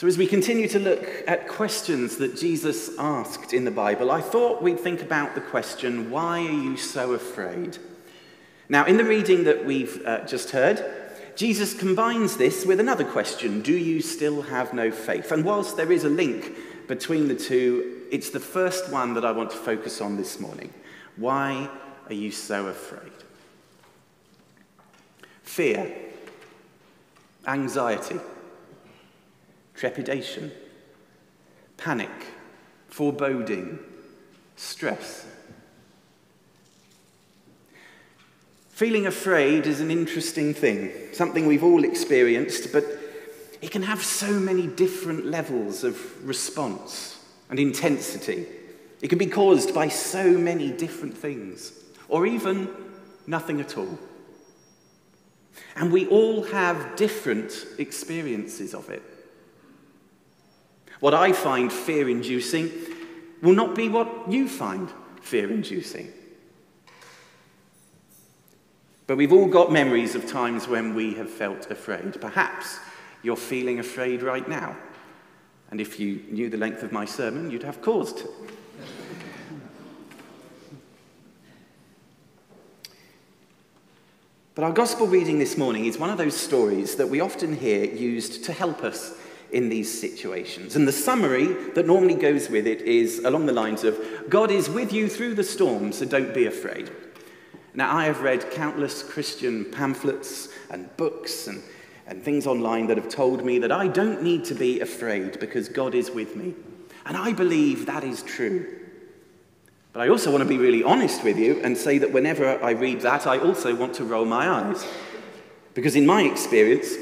So as we continue to look at questions that Jesus asked in the Bible, I thought we'd think about the question, why are you so afraid? Now, in the reading that we've just heard, Jesus combines this with another question, do you still have no faith? And whilst there is a link between the two, it's the first one that I want to focus on this morning. Why are you so afraid? Fear, anxiety, trepidation, panic, foreboding, stress. Feeling afraid is an interesting thing, something we've all experienced, but it can have so many different levels of response and intensity. It can be caused by so many different things, or even nothing at all. And we all have different experiences of it. What I find fear-inducing will not be what you find fear-inducing. But we've all got memories of times when we have felt afraid. Perhaps you're feeling afraid right now. And if you knew the length of my sermon, you'd have cause to. But our gospel reading this morning is one of those stories that we often hear used to help us in these situations. And the summary that normally goes with it is along the lines of, God is with you through the storm, so don't be afraid. Now, I have read countless Christian pamphlets and books and things online that have told me that I don't need to be afraid because God is with me. And I believe that is true. But I also want to be really honest with you and say that whenever I read that, I also want to roll my eyes. Because in my experience,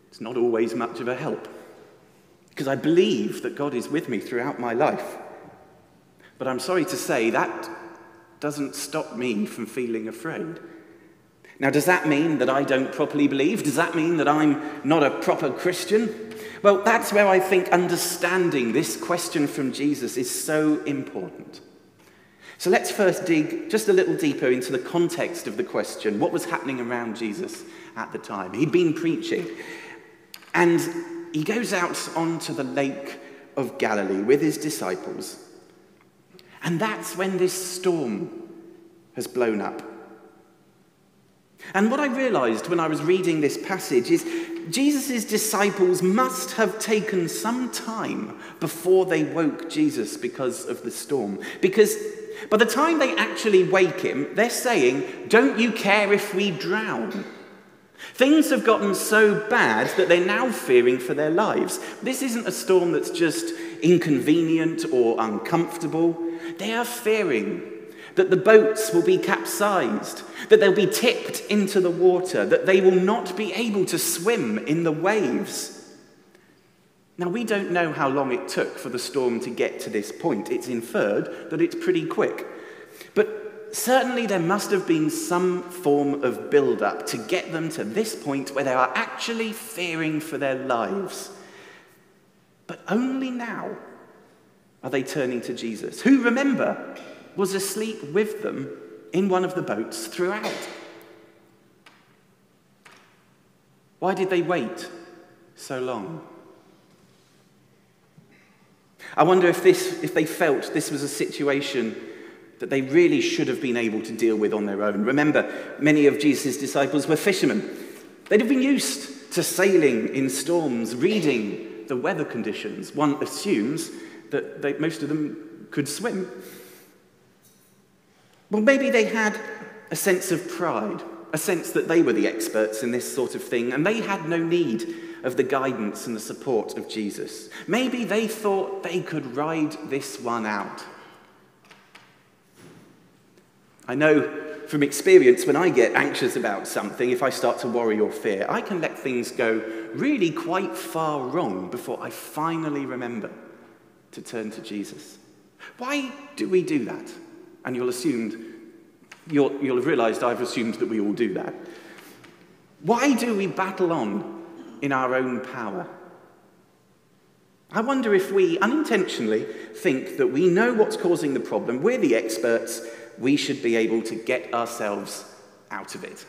it's not always much of a help. Because I believe that God is with me throughout my life. But I'm sorry to say that doesn't stop me from feeling afraid. Now, does that mean that I don't properly believe? Does that mean that I'm not a proper Christian? Well, that's where I think understanding this question from Jesus is so important. So let's first dig just a little deeper into the context of the question. What was happening around Jesus at the time? He'd been preaching, and he goes out onto the Lake of Galilee with his disciples. And that's when this storm has blown up. And what I realized when I was reading this passage is Jesus' disciples must have taken some time before they woke Jesus because of the storm. Because by the time they actually wake him, they're saying, don't you care if we drown? Things have gotten so bad that they're now fearing for their lives. This isn't a storm that's just inconvenient or uncomfortable. They are fearing that the boats will be capsized, that they'll be tipped into the water, that they will not be able to swim in the waves. Now, we don't know how long it took for the storm to get to this point. It's inferred that it's pretty quick. But certainly there must have been some form of build-up to get them to this point where they are actually fearing for their lives. But only now are they turning to Jesus, who, remember, was asleep with them in one of the boats throughout. Why did they wait so long? I wonder if they felt this was a situation that they really should have been able to deal with on their own. Remember, many of Jesus' disciples were fishermen. They'd have been used to sailing in storms, reading the weather conditions. One assumes that most of them could swim. Well, maybe they had a sense of pride, a sense that they were the experts in this sort of thing, and they had no need of the guidance and the support of Jesus. Maybe they thought they could ride this one out. I know from experience, when I get anxious about something, if I start to worry or fear, I can let things go really quite far wrong before I finally remember to turn to Jesus. Why do we do that? And you'll have realized I've assumed that we all do that. Why do we battle on in our own power? I wonder if we unintentionally think that we know what's causing the problem, we're the experts, we should be able to get ourselves out of it.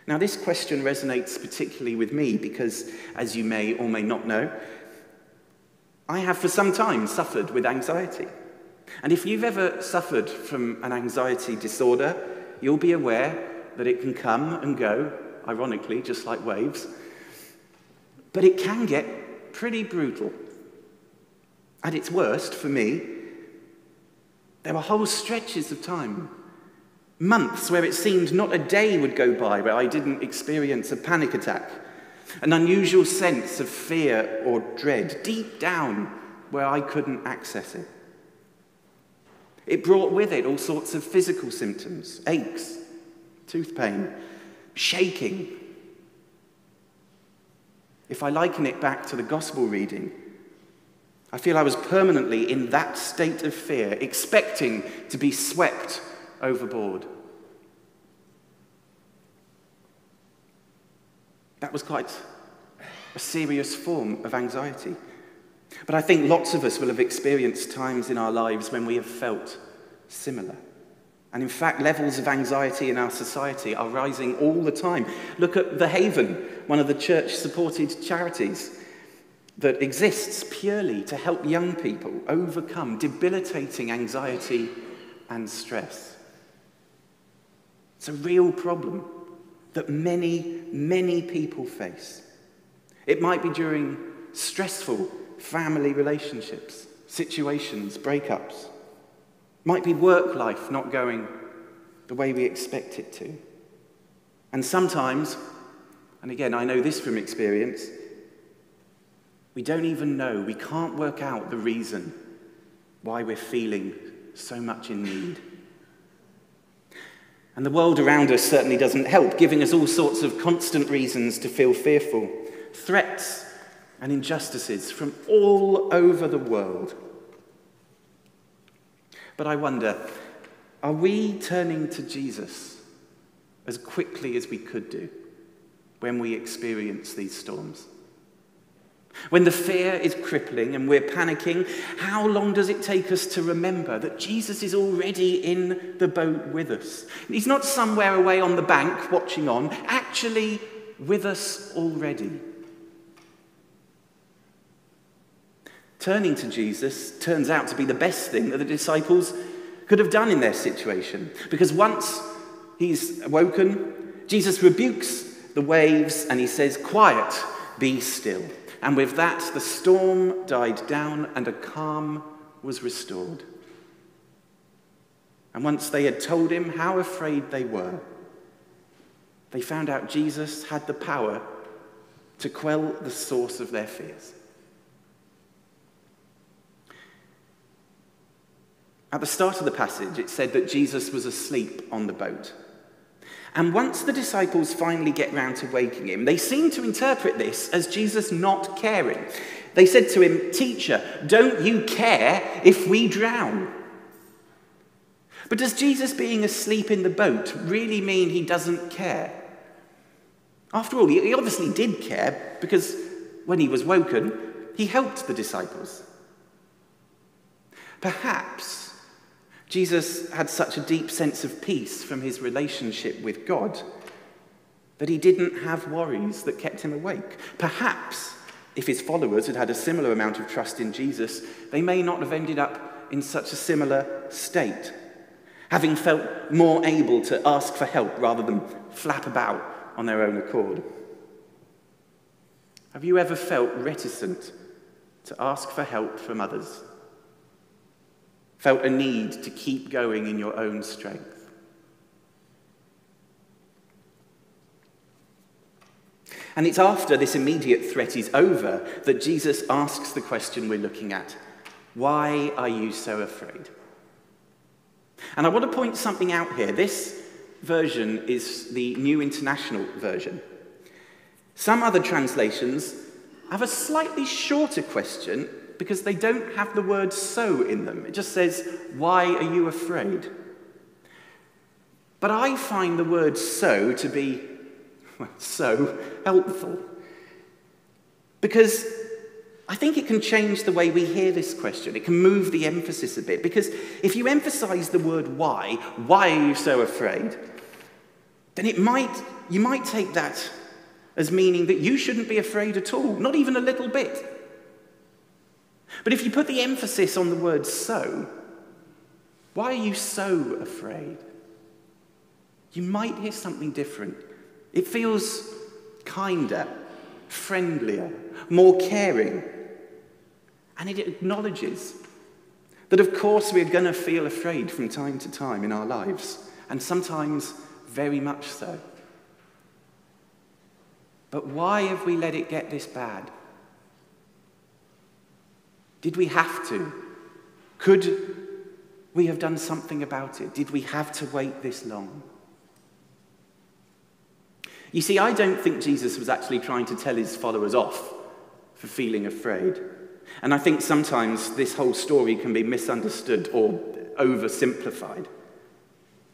Now, this question resonates particularly with me because, as you may or may not know, I have for some time suffered with anxiety. And if you've ever suffered from an anxiety disorder, you'll be aware that it can come and go, ironically, just like waves. But it can get pretty brutal. At its worst, for me, there were whole stretches of time, months where it seemed not a day would go by where I didn't experience a panic attack, an unusual sense of fear or dread deep down where I couldn't access it. It brought with it all sorts of physical symptoms, aches, tooth pain, shaking. If I liken it back to the gospel reading, I feel I was permanently in that state of fear, expecting to be swept overboard. That was quite a serious form of anxiety. But I think lots of us will have experienced times in our lives when we have felt similar. And in fact, levels of anxiety in our society are rising all the time. Look at The Haven, one of the church-supported charities that exists purely to help young people overcome debilitating anxiety and stress. It's a real problem that many, many people face. It might be during stressful family relationships, situations, breakups. It might be work life not going the way we expect it to. And sometimes, and again, I know this from experience, we don't even know, we can't work out the reason why we're feeling so much in need. And the world around us certainly doesn't help, giving us all sorts of constant reasons to feel fearful, threats and injustices from all over the world. But I wonder, are we turning to Jesus as quickly as we could do when we experience these storms? When the fear is crippling and we're panicking, how long does it take us to remember that Jesus is already in the boat with us? He's not somewhere away on the bank watching on, actually with us already. Turning to Jesus turns out to be the best thing that the disciples could have done in their situation, because once he's awoken, Jesus rebukes the waves and he says, "Quiet, be still." And with that, the storm died down and a calm was restored. And once they had told him how afraid they were, they found out Jesus had the power to quell the source of their fears. At the start of the passage, it said that Jesus was asleep on the boat. And once the disciples finally get round to waking him, they seem to interpret this as Jesus not caring. They said to him, "Teacher, don't you care if we drown?" But does Jesus being asleep in the boat really mean he doesn't care? After all, he obviously did care, because when he was woken, he helped the disciples. Perhaps Jesus had such a deep sense of peace from his relationship with God that he didn't have worries that kept him awake. Perhaps if his followers had had a similar amount of trust in Jesus, they may not have ended up in such a similar state, having felt more able to ask for help rather than flap about on their own accord. Have you ever felt reticent to ask for help from others? Felt a need to keep going in your own strength? And it's after this immediate threat is over that Jesus asks the question we're looking at. Why are you so afraid? And I want to point something out here. This version is the New International Version. Some other translations have a slightly shorter question because they don't have the word "so" in them. It just says, "Why are you afraid?" But I find the word "so" to be, so helpful. Because I think it can change the way we hear this question. It can move the emphasis a bit. Because if you emphasize the word "why" are you so afraid? then you might take that as meaning that you shouldn't be afraid at all, not even a little bit. But if you put the emphasis on the word so, why are you so afraid? You might hear something different. It feels kinder, friendlier, more caring. And it acknowledges that, of course, we're going to feel afraid from time to time in our lives, and sometimes very much so. But why have we let it get this bad? Did we have to? Could we have done something about it? Did we have to wait this long? You see, I don't think Jesus was actually trying to tell his followers off for feeling afraid. And I think sometimes this whole story can be misunderstood or oversimplified.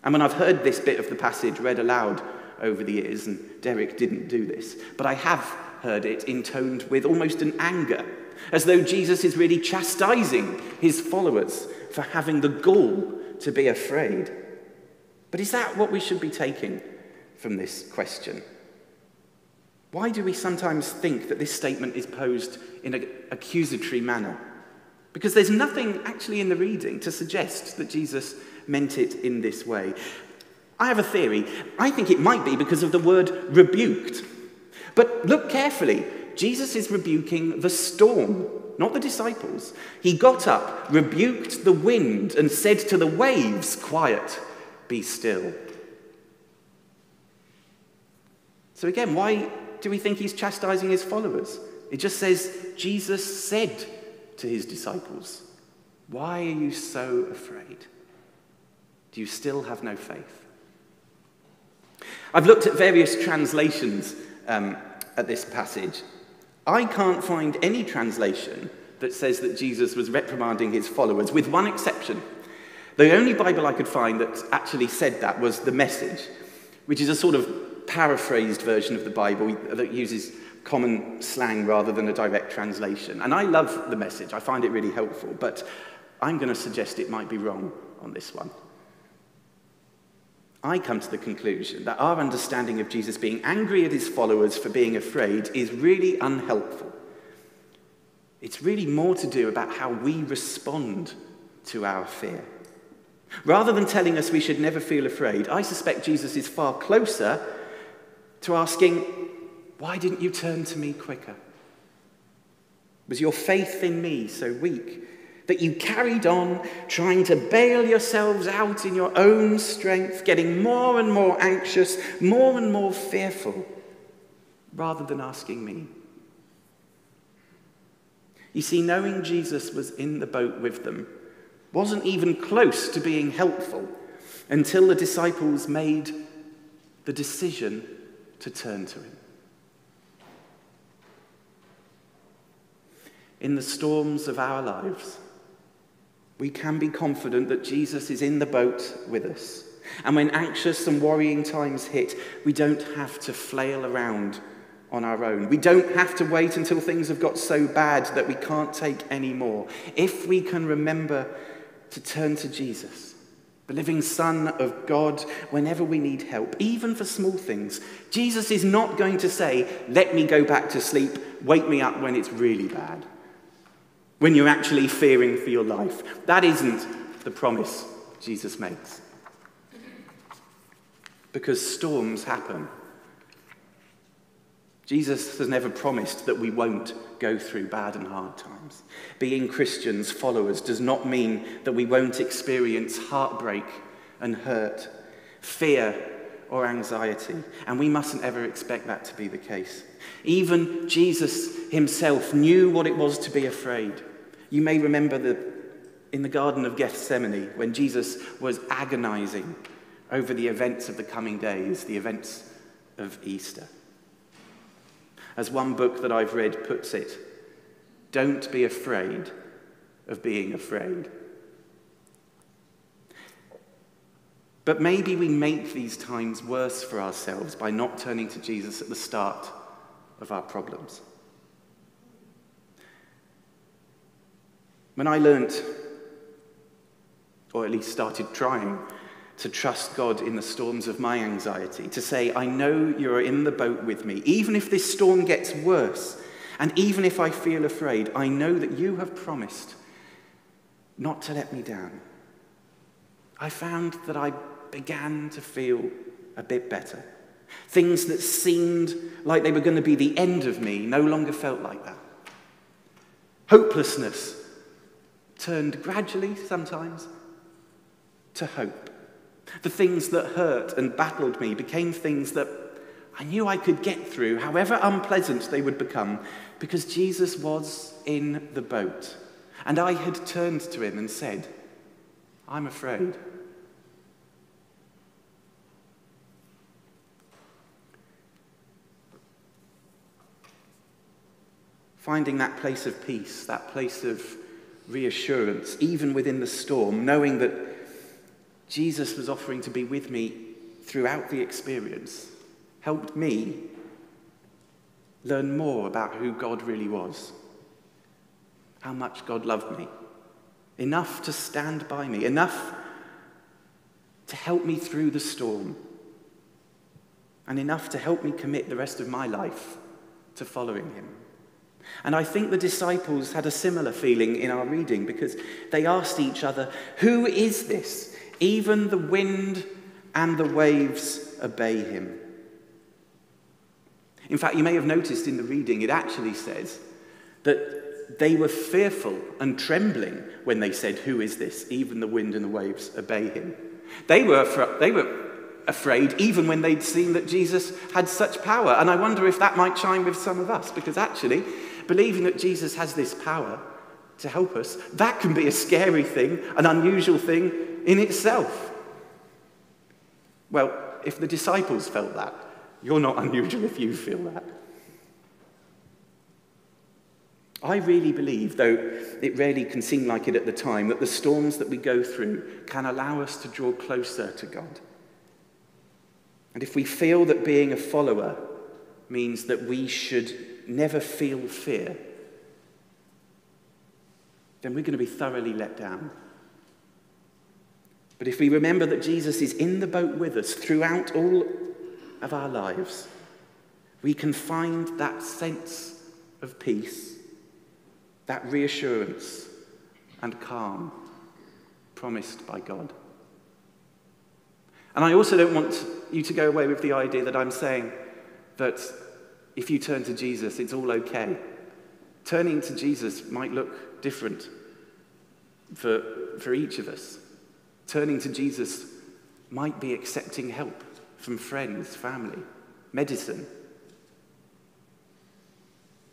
And when I've heard this bit of the passage read aloud over the years, and Derek didn't do this, but I have heard it intoned with almost an anger, as though Jesus is really chastising his followers for having the gall to be afraid. But is that what we should be taking from this question? Why do we sometimes think that this statement is posed in an accusatory manner? Because there's nothing actually in the reading to suggest that Jesus meant it in this way. I have a theory. I think it might be because of the word rebuked. But look carefully. Jesus is rebuking the storm, not the disciples. He got up, rebuked the wind, and said to the waves, "Quiet, be still." So again, why do we think he's chastising his followers? It just says, Jesus said to his disciples, "Why are you so afraid? Do you still have no faith?" I've looked at various translations at this passage. I can't find any translation that says that Jesus was reprimanding his followers, with one exception. The only Bible I could find that actually said that was The Message, which is a sort of paraphrased version of the Bible that uses common slang rather than a direct translation. And I love The Message. I find it really helpful, but I'm going to suggest it might be wrong on this one. I come to the conclusion that our understanding of Jesus being angry at his followers for being afraid is really unhelpful. It's really more to do about how we respond to our fear. Rather than telling us we should never feel afraid, I suspect Jesus is far closer to asking, "Why didn't you turn to me quicker? Was your faith in me so weak that you carried on trying to bail yourselves out in your own strength, getting more and more anxious, more and more fearful, rather than asking me?" You see, knowing Jesus was in the boat with them wasn't even close to being helpful until the disciples made the decision to turn to him. In the storms of our lives, we can be confident that Jesus is in the boat with us. And when anxious and worrying times hit, we don't have to flail around on our own. We don't have to wait until things have got so bad that we can't take any more. If we can remember to turn to Jesus, the living Son of God, whenever we need help, even for small things, Jesus is not going to say, "Let me go back to sleep, wake me up when it's really bad," when you're actually fearing for your life. That isn't the promise Jesus makes. Because storms happen. Jesus has never promised that we won't go through bad and hard times. Being Christians, followers, does not mean that we won't experience heartbreak and hurt, fear or anxiety, and we mustn't ever expect that to be the case. Even Jesus himself knew what it was to be afraid. You may remember in the Garden of Gethsemane when Jesus was agonizing over the events of the coming days, the events of Easter. As one book that I've read puts it, don't be afraid of being afraid. But maybe we make these times worse for ourselves by not turning to Jesus at the start of our problems. When I learnt, or at least started trying, to trust God in the storms of my anxiety, to say, I know you're in the boat with me. Even if this storm gets worse, and even if I feel afraid, I know that you have promised not to let me down. I found that I began to feel a bit better. Things that seemed like they were going to be the end of me no longer felt like that. Hopelessness turned gradually, sometimes, to hope. The things that hurt and battled me became things that I knew I could get through, however unpleasant they would become, because Jesus was in the boat. And I had turned to him and said, I'm afraid. Finding that place of peace, that place of reassurance, even within the storm, knowing that Jesus was offering to be with me throughout the experience, helped me learn more about who God really was, how much God loved me, enough to stand by me, enough to help me through the storm, and enough to help me commit the rest of my life to following him. And I think the disciples had a similar feeling in our reading, because they asked each other, who is this? Even the wind and the waves obey him. In fact, you may have noticed in the reading, it actually says that they were fearful and trembling when they said, who is this? Even the wind and the waves obey him. They were afraid even when they'd seen that Jesus had such power. And I wonder if that might chime with some of us, because actually, believing that Jesus has this power to help us, that can be a scary thing, an unusual thing in itself. Well, if the disciples felt that, you're not unusual if you feel that. I really believe, though it rarely can seem like it at the time, that the storms that we go through can allow us to draw closer to God. And if we feel that being a follower means that we should never feel fear, then we're going to be thoroughly let down. But if we remember that Jesus is in the boat with us throughout all of our lives, we can find that sense of peace, that reassurance and calm promised by God. And I also don't want you to go away with the idea that I'm saying that if you turn to Jesus, it's all okay. Turning to Jesus might look different for each of us. Turning to Jesus might be accepting help from friends, family, medicine.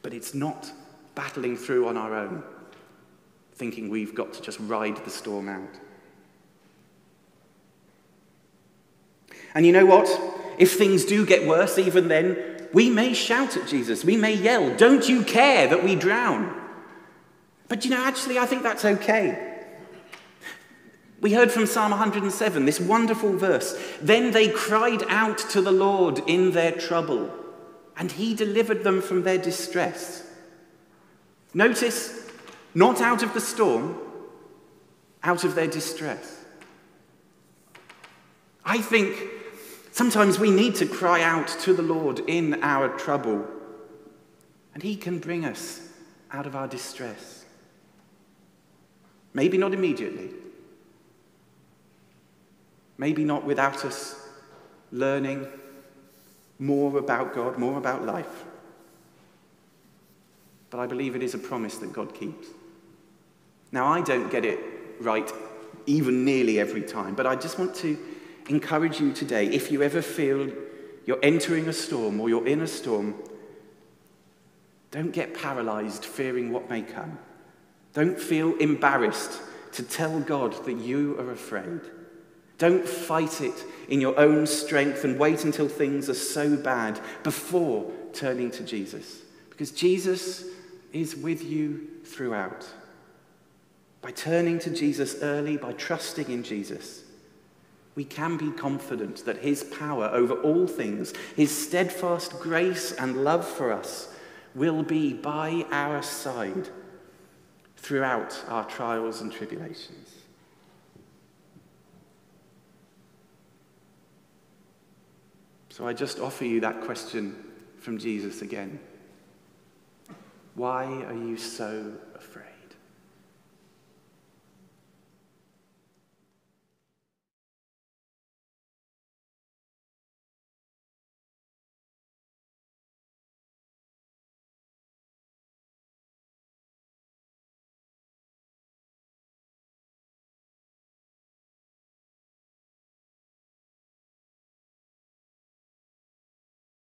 But it's not battling through on our own, thinking we've got to just ride the storm out. And you know what? If things do get worse, even then, we may shout at Jesus. We may yell, "Don't you care that we drown?" But actually, I think that's okay. We heard from Psalm 107, this wonderful verse. Then they cried out to the Lord in their trouble, and he delivered them from their distress. Notice, not out of the storm, out of their distress. I think sometimes we need to cry out to the Lord in our trouble, and he can bring us out of our distress. Maybe not immediately. Maybe not without us learning more about God, more about life. But I believe it is a promise that God keeps. Now, I don't get it right even nearly every time, but I just want to encourage you today, if you ever feel you're entering a storm or you're in a storm, don't get paralyzed fearing what may come. Don't feel embarrassed to tell God that you are afraid. Don't fight it in your own strength and wait until things are so bad before turning to Jesus. Because Jesus is with you throughout. By turning to Jesus early, by trusting in Jesus, we can be confident that his power over all things, his steadfast grace and love for us, will be by our side throughout our trials and tribulations. So I just offer you that question from Jesus again. Why are you so afraid?